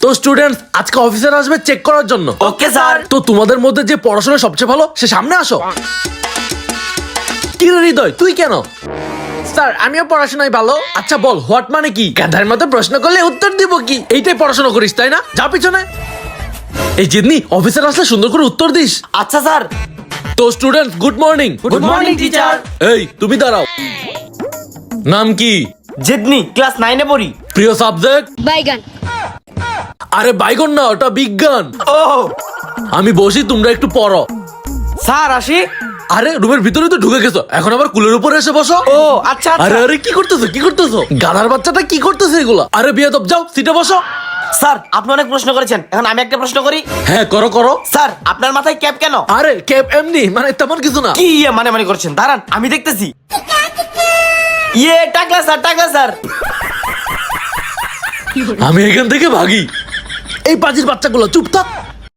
তো স্টুডেন্টস আজকে অফিসার আসবে চেক করার জন্য। Okay sir. তো তোমাদের মধ্যে যে পড়াশোনা সবচেয়ে ভালো সে সামনে আসো। কি রে হৃদয়, তুই কেন? স্যার আমিও পড়াশোনায় ভালো। আচ্ছা বল হোয়াট মানে কি? গাধার মতো প্রশ্ন করলে উত্তর দিব কি? এইটাই পড়াশোনা করিস তাই না? যা পিছনে। এই জিদনি, অফিসার আসলে সুন্দর করে উত্তর দিস। আচ্ছা স্যার। তো students good morning. Good morning teacher. এই তুমি দাঁড়াও। নাম কি? জিদনি, ক্লাস 9 এ পড়ি। প্রিয় সাবজেক্ট? বাইগান। আরে বাইগন না, ওটা বিজ্ঞান। ও আমি বসি, তোমরা একটু পড়ো। স্যার আসি। আরে রুমের ভিতরে তো ঢুকে গেছো, এখন আবার কুলের উপরে এসে বসো। ও আচ্ছা আরে আচ্ছা। আরে কি করতেছো, কি করতেছো? গাধার বাচ্চাটা কি করতেছে এগুলা? আরে বিয়াদব, যাও সিটে বসো। স্যার আপনি অনেক প্রশ্ন করেছেন, এখন আমি একটা প্রশ্ন করি। হ্যাঁ করো করো। স্যার আপনার মাথায় ক্যাপ কেন? আরে ক্যাপ এমনি, মানে তেমন কিছু না। কি মানে করছেন? দাঁড়ান আমি দেখতেছি। টাকলা স্যার, টাকলা স্যার। আমি এখান থেকে ভাগি। এই পাজির বাচ্চাগুলো চুপ থাক।